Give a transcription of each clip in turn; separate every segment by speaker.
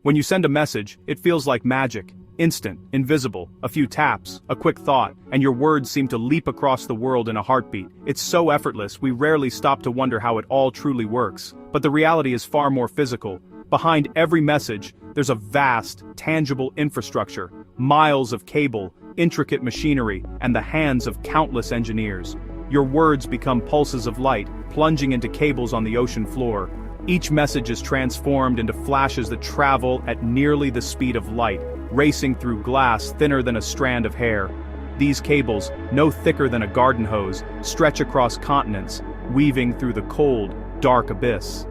Speaker 1: When you send a message, it feels like magic. Instant, invisible, a few taps, a quick thought, and your words seem to leap across the world in a heartbeat. It's so effortless, we rarely stop to wonder how it all truly works. But the reality is far more physical. Behind every message, there's a vast, tangible infrastructure, miles of cable, intricate machinery, and the hands of countless engineers. Your words become pulses of light, plunging into cables on the ocean floor. Each message is transformed into flashes that travel at nearly the speed of light, racing through glass thinner than a strand of hair. These cables, no thicker than a garden hose, stretch across continents, weaving through the cold, dark abyss.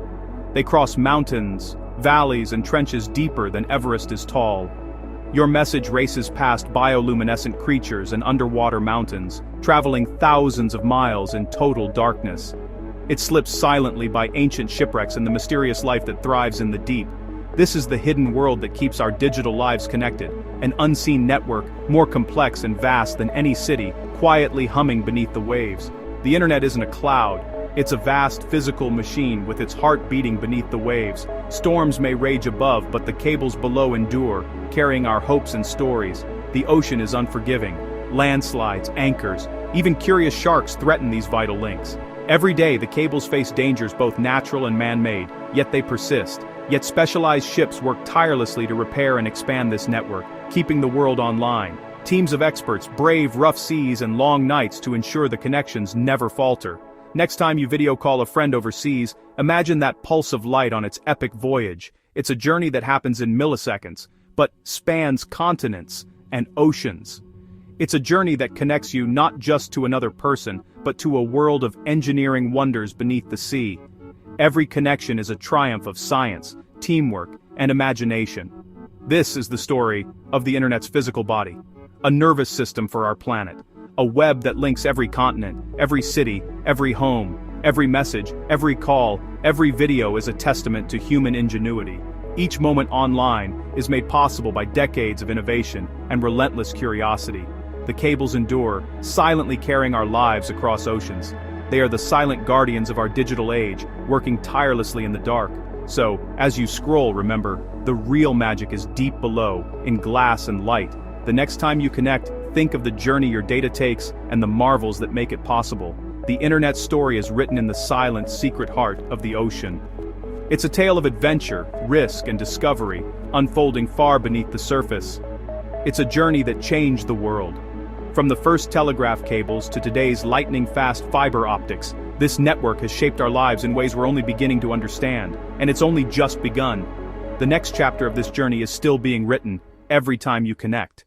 Speaker 1: They cross mountains, valleys, and trenches deeper than Everest is tall. Your message races past bioluminescent creatures and underwater mountains, traveling thousands of miles in total darkness. It slips silently by ancient shipwrecks and the mysterious life that thrives in the deep. This is the hidden world that keeps our digital lives connected, an unseen network, more complex and vast than any city, quietly humming beneath the waves. The internet isn't a cloud, it's a vast physical machine with its heart beating beneath the waves. Storms may rage above, but the cables below endure, carrying our hopes and stories. The ocean is unforgiving. Landslides, anchors, even curious sharks threaten these vital links. Every day the cables face dangers both natural and man-made, yet they persist. Yet specialized ships work tirelessly to repair and expand this network, keeping the world online. Teams of experts brave rough seas and long nights to ensure the connections never falter. Next time you video call a friend overseas, imagine that pulse of light on its epic voyage. It's a journey that happens in milliseconds, but spans continents and oceans. It's a journey that connects you not just to another person, but to a world of engineering wonders beneath the sea. Every connection is a triumph of science, teamwork, and imagination. This is the story of the internet's physical body, a nervous system for our planet, a web that links every continent, every city, every home, every message, every call, every video is a testament to human ingenuity. Each moment online is made possible by decades of innovation and relentless curiosity. The cables endure, silently carrying our lives across oceans. They are the silent guardians of our digital age, working tirelessly in the dark. So, as you scroll, remember, the real magic is deep below, in glass and light. The next time you connect, think of the journey your data takes and the marvels that make it possible. The internet story is written in the silent, secret heart of the ocean. It's a tale of adventure, risk, and discovery, unfolding far beneath the surface. It's a journey that changed the world. From the first telegraph cables to today's lightning-fast fiber optics, this network has shaped our lives in ways we're only beginning to understand, and it's only just begun. The next chapter of this journey is still being written, every time you connect.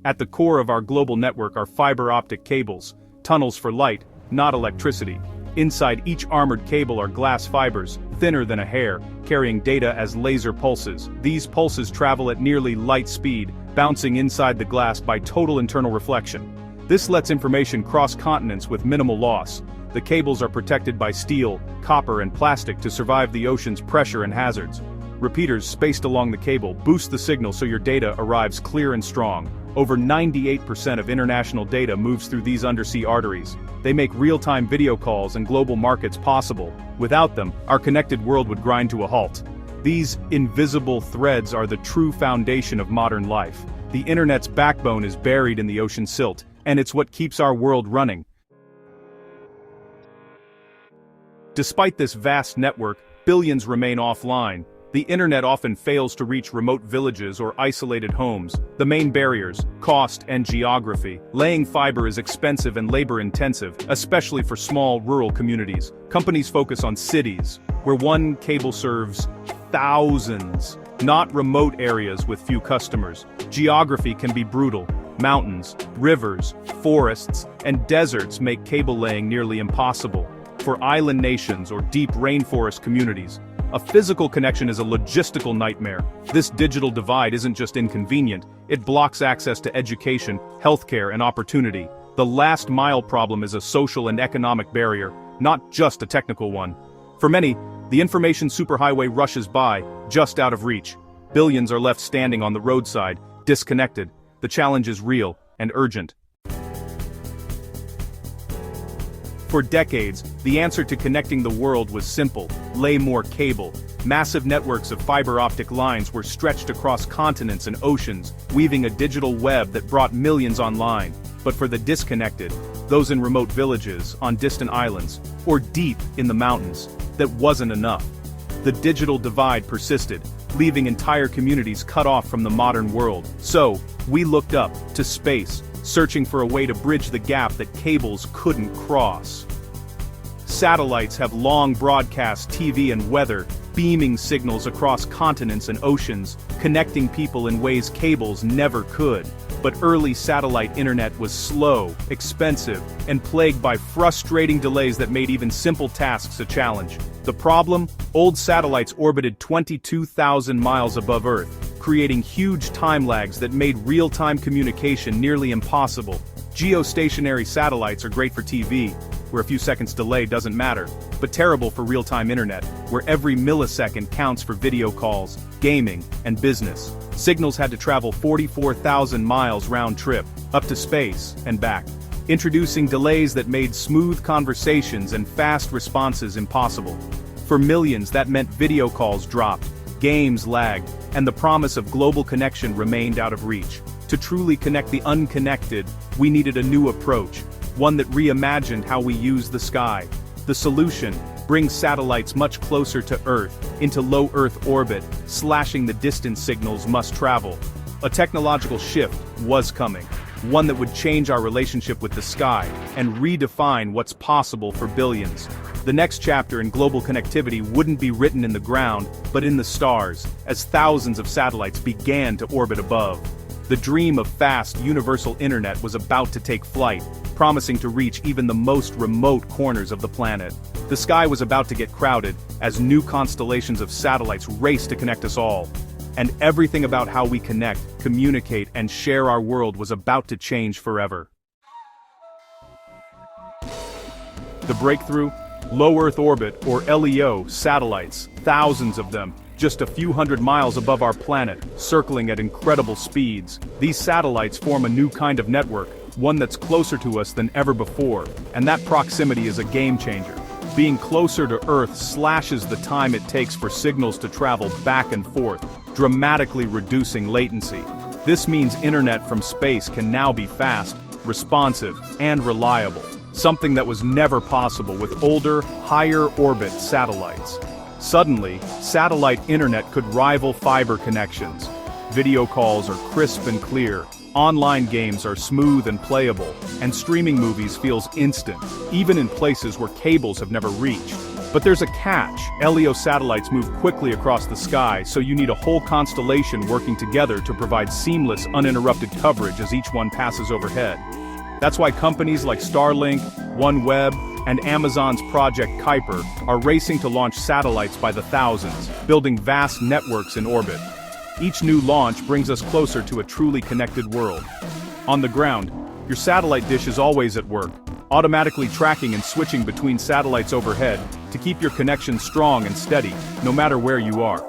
Speaker 1: At the core of our global network are fiber optic cables, tunnels for light, not electricity. Inside each armored cable are glass fibers, thinner than a hair, carrying data as laser pulses. These pulses travel at nearly light speed, bouncing inside the glass by total internal reflection. This lets information cross continents with minimal loss. The cables are protected by steel, copper, and plastic to survive the ocean's pressure and hazards. Repeaters spaced along the cable boost the signal so your data arrives clear and strong. Over 98% of international data moves through these undersea arteries. They make real-time video calls and global markets possible. Without them, our connected world would grind to a halt. These invisible threads are the true foundation of modern life. The internet's backbone is buried in the ocean silt, and it's what keeps our world running. Despite this vast network, billions remain offline. The internet often fails to reach remote villages or isolated homes. The main barriers: cost and geography. Laying fiber is expensive and labor-intensive, especially for small rural communities. Companies focus on cities, where one cable serves thousands, not remote areas with few customers. Geography can be brutal. Mountains, rivers, forests, and deserts make cable laying nearly impossible. For island nations or deep rainforest communities, a physical connection is a logistical nightmare. This digital divide isn't just inconvenient, it blocks access to education, healthcare, and opportunity. The last mile problem is a social and economic barrier, not just a technical one. For many, the information superhighway rushes by, just out of reach. Billions are left standing on the roadside, disconnected. The challenge is real and urgent. For decades, the answer to connecting the world was simple: lay more cable. Massive networks of fiber optic lines were stretched across continents and oceans, weaving a digital web that brought millions online. But for the disconnected, those in remote villages, on distant islands, or deep in the mountains, that wasn't enough. The digital divide persisted, leaving entire communities cut off from the modern world. So, we looked up to space, searching for a way to bridge the gap that cables couldn't cross. Satellites have long broadcast TV and weather, beaming signals across continents and oceans, connecting people in ways cables never could. But early satellite internet was slow, expensive, and plagued by frustrating delays that made even simple tasks a challenge. The problem? Old satellites orbited 22,000 miles above Earth, creating huge time lags that made real-time communication nearly impossible. Geostationary satellites are great for TV, where a few seconds delay doesn't matter, but terrible for real-time internet, where every millisecond counts for video calls, gaming, and business. Signals had to travel 44,000 miles round-trip, up to space and back, introducing delays that made smooth conversations and fast responses impossible. For millions, that meant video calls dropped, games lagged, and the promise of global connection remained out of reach. To truly connect the unconnected, we needed a new approach, one that reimagined how we use the sky. The solution: bring satellites much closer to Earth, into low Earth orbit, slashing the distance signals must travel. A technological shift was coming, one that would change our relationship with the sky, and redefine what's possible for billions. The next chapter in global connectivity wouldn't be written in the ground, but in the stars, as thousands of satellites began to orbit above. The dream of fast, universal internet was about to take flight, promising to reach even the most remote corners of the planet. The sky was about to get crowded, as new constellations of satellites raced to connect us all. And everything about how we connect, communicate, and share our world was about to change forever. The breakthrough? Low Earth Orbit, or LEO, satellites, thousands of them, just a few hundred miles above our planet, circling at incredible speeds. These satellites form a new kind of network, one that's closer to us than ever before, and that proximity is a game changer. Being closer to Earth slashes the time it takes for signals to travel back and forth, dramatically reducing latency. This means internet from space can now be fast, responsive, and reliable, something that was never possible with older, higher-orbit satellites. Suddenly, satellite internet could rival fiber connections. Video calls are crisp and clear, online games are smooth and playable, and streaming movies feels instant, even in places where cables have never reached. But there's a catch. LEO satellites move quickly across the sky, so you need a whole constellation working together to provide seamless, uninterrupted coverage as each one passes overhead. That's why companies like Starlink, OneWeb, and Amazon's Project Kuiper are racing to launch satellites by the thousands, building vast networks in orbit. Each new launch brings us closer to a truly connected world. On the ground, your satellite dish is always at work, automatically tracking and switching between satellites overhead to keep your connection strong and steady, no matter where you are.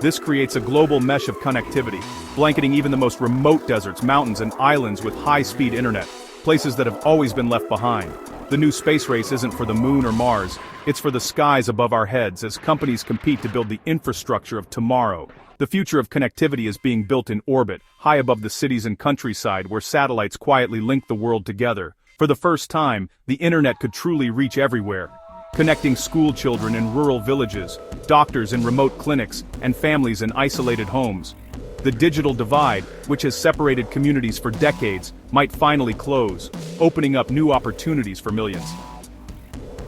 Speaker 1: This creates a global mesh of connectivity, blanketing even the most remote deserts, mountains, and islands with high-speed internet, places that have always been left behind. The new space race isn't for the moon or Mars, it's for the skies above our heads as companies compete to build the infrastructure of tomorrow. The future of connectivity is being built in orbit, high above the cities and countryside where satellites quietly link the world together. For the first time, the internet could truly reach everywhere, connecting school children in rural villages, doctors in remote clinics, and families in isolated homes. The digital divide, which has separated communities for decades, might finally close, opening up new opportunities for millions.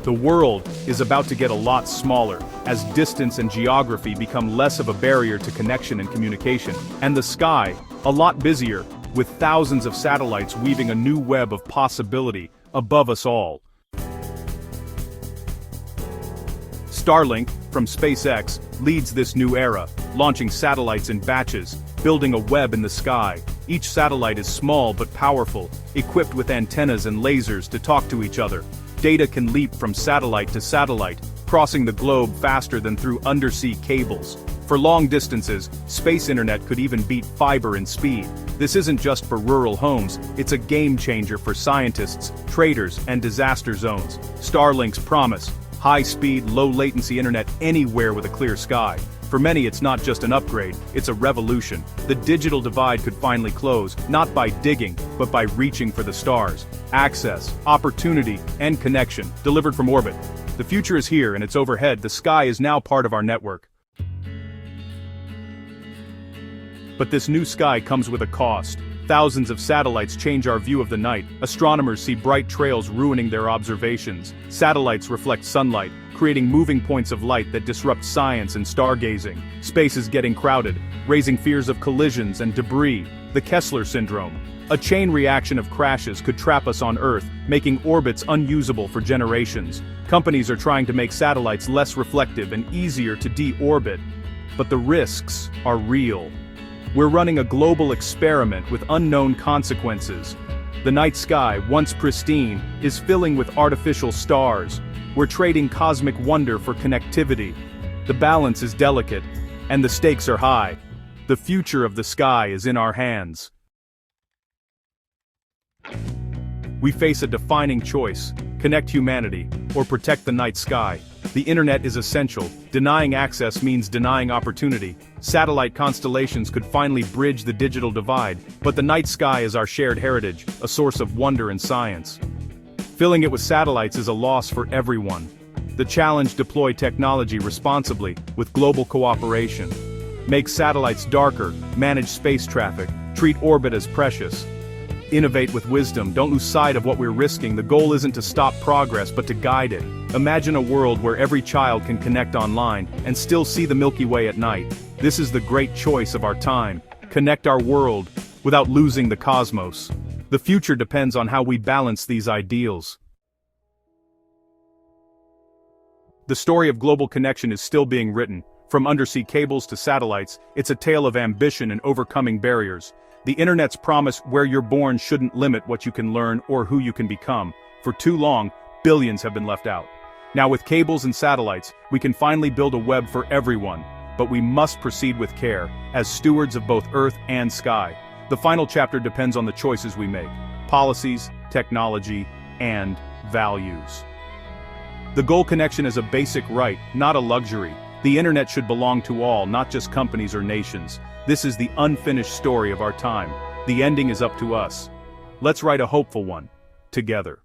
Speaker 1: The world is about to get a lot smaller, as distance and geography become less of a barrier to connection and communication, and the sky, a lot busier, with thousands of satellites weaving a new web of possibility above us all. Starlink, from SpaceX, leads this new era, launching satellites in batches, building a web in the sky. Each satellite is small but powerful, equipped with antennas and lasers to talk to each other. Data can leap from satellite to satellite, crossing the globe faster than through undersea cables. For long distances, space internet could even beat fiber in speed. This isn't just for rural homes, it's a game changer for scientists, traders, and disaster zones. Starlink's promise: high-speed, low-latency internet anywhere with a clear sky. For many, it's not just an upgrade, it's a revolution. The digital divide could finally close, not by digging, but by reaching for the stars. Access, opportunity, and connection, delivered from orbit. The future is here and it's overhead. The sky is now part of our network. But this new sky comes with a cost. Thousands of satellites change our view of the night. Astronomers see bright trails ruining their observations. Satellites reflect sunlight, creating moving points of light that disrupt science and stargazing. Space is getting crowded, raising fears of collisions and debris. The Kessler syndrome. A chain reaction of crashes could trap us on Earth, making orbits unusable for generations. Companies are trying to make satellites less reflective and easier to de-orbit. But the risks are real. We're running a global experiment with unknown consequences. The night sky, once pristine, is filling with artificial stars. We're trading cosmic wonder for connectivity. The balance is delicate, and the stakes are high. The future of the sky is in our hands. We face a defining choice: connect humanity, or protect the night sky. The internet is essential. Denying access means denying opportunity. Satellite constellations could finally bridge the digital divide, but the night sky is our shared heritage, a source of wonder and science. Filling it with satellites is a loss for everyone. The challenge: deploy technology responsibly, with global cooperation. Make satellites darker, manage space traffic, treat orbit as precious. Innovate with wisdom, don't lose sight of what we're risking. The goal isn't to stop progress but to guide it. Imagine a world where every child can connect online and still see the Milky Way at night. This is the great choice of our time. Connect our world without losing the cosmos. The future depends on how we balance these ideals. The story of global connection is still being written. From undersea cables to satellites, it's a tale of ambition and overcoming barriers. The internet's promise where you're born shouldn't limit what you can learn or who you can become. For too long, billions have been left out. Now with cables and satellites, we can finally build a web for everyone. But we must proceed with care, as stewards of both Earth and sky. The final chapter depends on the choices we make: policies, technology, and values. The goal: connection is a basic right, not a luxury. The internet should belong to all, not just companies or nations. This is the unfinished story of our time. The ending is up to us. Let's write a hopeful one, together.